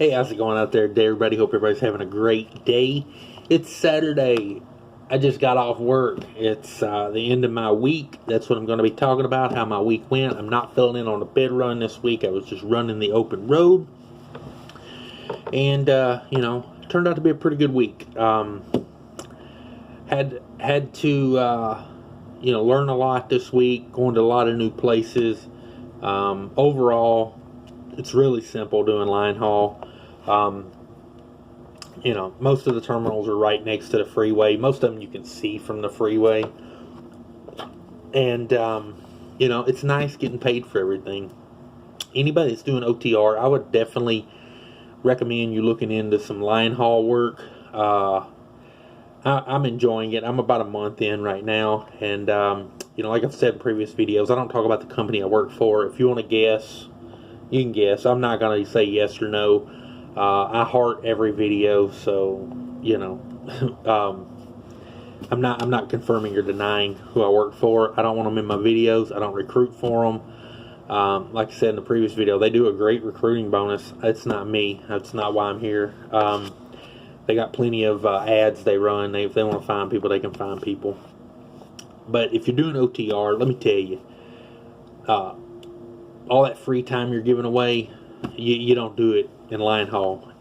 Hey, how's it going out there today, everybody? Hope everybody's having a great day. It's Saturday. I just got off work. It's the end of my week. That's what I'm going to be talking about, how my week went. I'm not filling in on a bed run this week. I was just running the open road. And, turned out to be a pretty good week. Had to, learn a lot this week, going to a lot of new places. Overall, it's really simple doing line haul. Most of the terminals are right next to the freeway. Most of them you can see from the freeway. And, it's nice getting paid for everything. Anybody that's doing OTR, I would definitely recommend you looking into some line haul work. I'm enjoying it. I'm about a month in right now. And, like I've said in previous videos, I don't talk about the company I work for. If you want to guess, you can guess. I'm not going to say yes or no. I heart every video, so I'm not confirming or denying who I work for. I don't want them in my videos. I don't recruit for them. Like I said in the previous video, they do a great recruiting bonus. It's not me. That's not why I'm here. They got plenty of ads they run. If they want to find people, they can find people. But if you're doing OTR, let me tell you, all that free time you're giving away, you don't do it in line haul.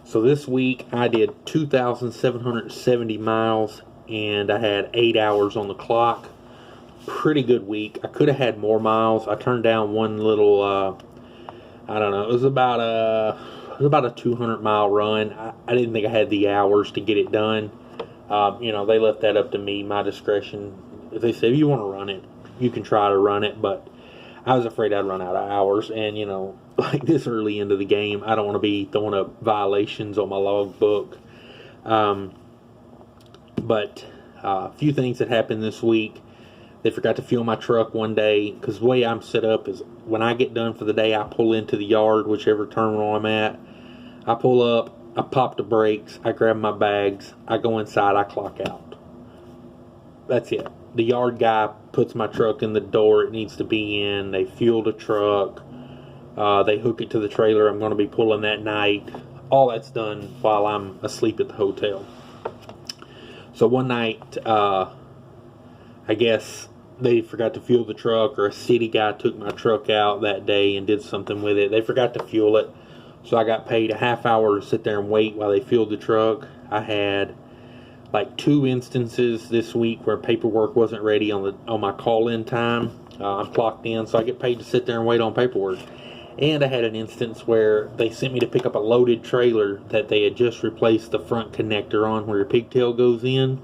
So this week I did 2,770 miles and I had 8 hours on the clock. Pretty good week. I could have had more miles. I turned down one little, it was about a 200 mile run. I didn't think I had the hours to get it done. They left that up to me, my discretion. If they said, if you want to run it, you can try to run it, but I was afraid I'd run out of hours, and like this early into the game, I don't want to be throwing up violations on my log book. But a few things that happened this week. They forgot to fuel my truck one day, because the way I'm set up is when I get done for the day, I pull into the yard, whichever terminal I'm at. I pull up, I pop the brakes, I grab my bags, I go inside, I clock out. That's it. The yard guy puts my truck in the door it needs to be in. They fuel the truck. They hook it to the trailer I'm going to be pulling that night. All that's done while I'm asleep at the hotel. So one night, I guess they forgot to fuel the truck, or a city guy took my truck out that day and did something with it. They forgot to fuel it. So I got paid a half hour to sit there and wait while they fueled the truck. I had like 2 instances this week where paperwork wasn't ready on my call-in time. I'm clocked in, so I get paid to sit there and wait on paperwork. And I had an instance where they sent me to pick up a loaded trailer that they had just replaced the front connector on where your pigtail goes in.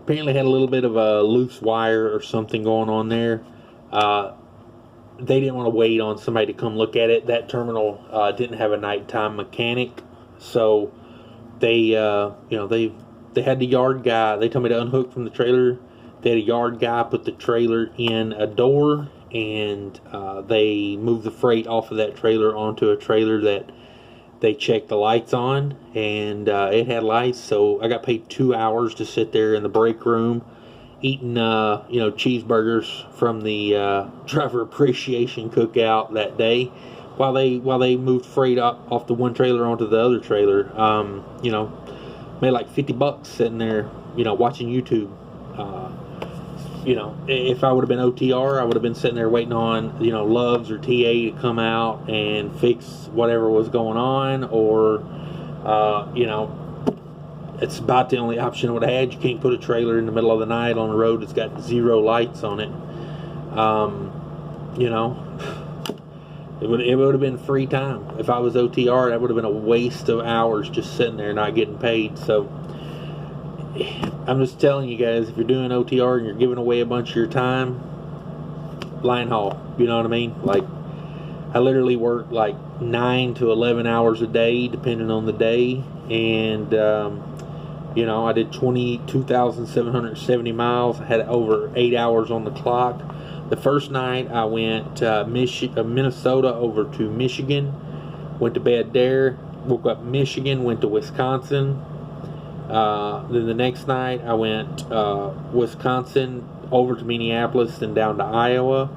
Apparently had a little bit of a loose wire or something going on there. They didn't want to wait on somebody to come look at it. That terminal didn't have a nighttime mechanic, so they had the yard guy. They told me to unhook from the trailer. They had a yard guy put the trailer in a door, and they moved the freight off of that trailer onto a trailer that they checked the lights on, and it had lights. So I got paid 2 hours to sit there in the break room eating cheeseburgers from the driver appreciation cookout that day while they moved freight off the one trailer onto the other trailer. Made like $50 sitting there, watching YouTube. If I would have been OTR, I would have been sitting there waiting on, Loves or TA to come out and fix whatever was going on, or, it's about the only option I would have had. You can't put a trailer in the middle of the night on a road that's got 0 lights on it. It would have been free time. If I was OTR, that would have been a waste of hours just sitting there not getting paid. So I'm just telling you guys, if you're doing OTR and you're giving away a bunch of your time, line haul. You know what I mean? Like, I literally work like 9 to 11 hours a day, depending on the day. And, I did 22,770 miles. I had over 8 hours on the clock. The first night I went Minnesota over to Michigan, went to bed there, woke up Michigan, went to Wisconsin. Then the next night I went Wisconsin over to Minneapolis, then down to Iowa.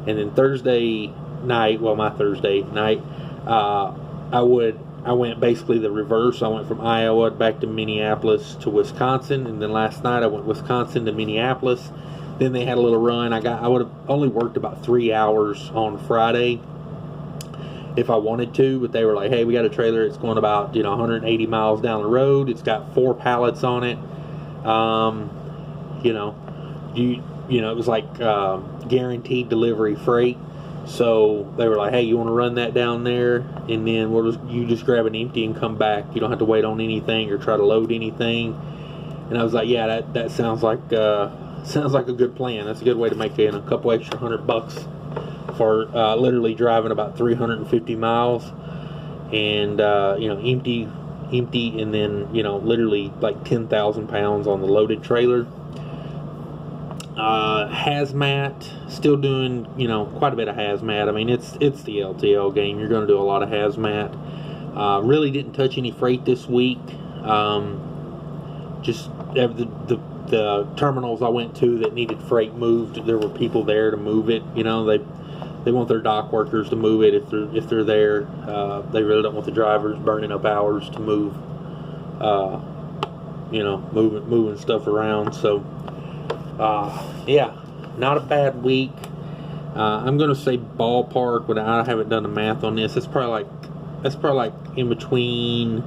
And then Thursday night, my Thursday night, I went basically the reverse. I went from Iowa back to Minneapolis to Wisconsin, and then last night I went Wisconsin to Minneapolis. Then they had a little run. I would have only worked about 3 hours on Friday if I wanted to, but they were like, hey, we got a trailer. It's going about 180 miles down the road. It's got 4 pallets on it. It was like guaranteed delivery freight. So they were like, hey, you want to run that down there, and then you just grab an empty and come back. You don't have to wait on anything or try to load anything. And I was like, yeah, that sounds like a good plan. That's a good way to make in a couple extra $100 for literally driving about 350 miles, and empty, and then literally like 10,000 pounds on the loaded trailer. Hazmat, still doing quite a bit of hazmat. I mean, it's the LTL game. You're going to do a lot of hazmat. Really didn't touch any freight this week. Just the terminals I went to that needed freight moved, there were people there to move it. They want their dock workers to move it if they're there. They really don't want the drivers burning up hours to move moving stuff around. So not a bad week. I'm gonna say ballpark, but I haven't done the math on this. That's probably like in between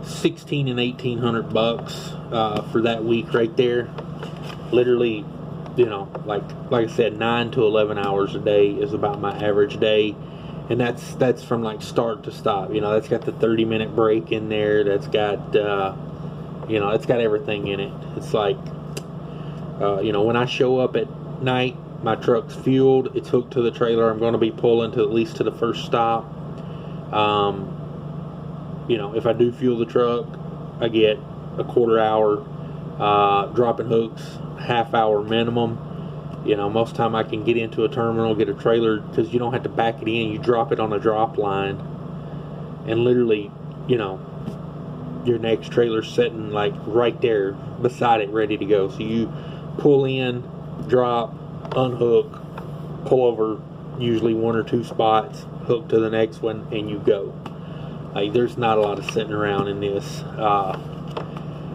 $1,600 and $1,800 for that week right there. Literally, like I said, 9 to 11 hours a day is about my average day, and that's from like start to stop. That's got the 30-minute break in there. That's got it's got everything in it. It's like when I show up at night, my truck's fueled, it's hooked to the trailer I'm going to be pulling to at least to the first stop. If I do fuel the truck, I get a quarter hour, dropping hooks, half hour minimum. Most time I can get into a terminal, get a trailer, because you don't have to back it in. You drop it on a drop line, and literally, your next trailer's sitting like right there beside it, ready to go. So you pull in, drop, unhook, pull over, usually 1 or 2 spots, hook to the next one, and you go. Like, there's not a lot of sitting around in this.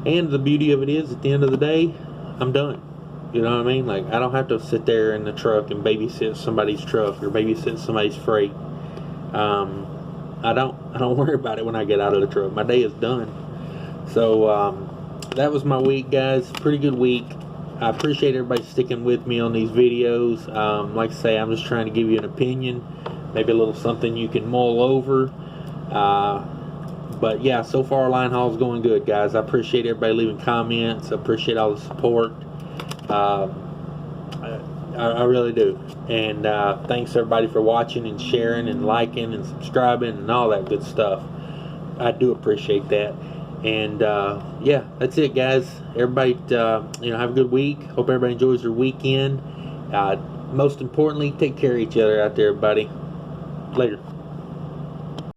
And the beauty of it is, at the end of the day, I'm done. You know what I mean? Like, I don't have to sit there in the truck and babysit somebody's truck or babysit somebody's freight. I don't worry about it when I get out of the truck. My day is done. So that was my week, guys. Pretty good week. I appreciate everybody sticking with me on these videos. Like I say, I'm just trying to give you an opinion, maybe a little something you can mull over. But yeah, so far Linehaul's going good, guys. I appreciate everybody leaving comments. I appreciate all the support. I really do. And thanks everybody for watching and sharing and liking and subscribing and all that good stuff. I do appreciate that. And yeah, that's it, guys. Everybody, have a good week. Hope everybody enjoys their weekend. Most importantly, take care of each other out there, buddy. Later.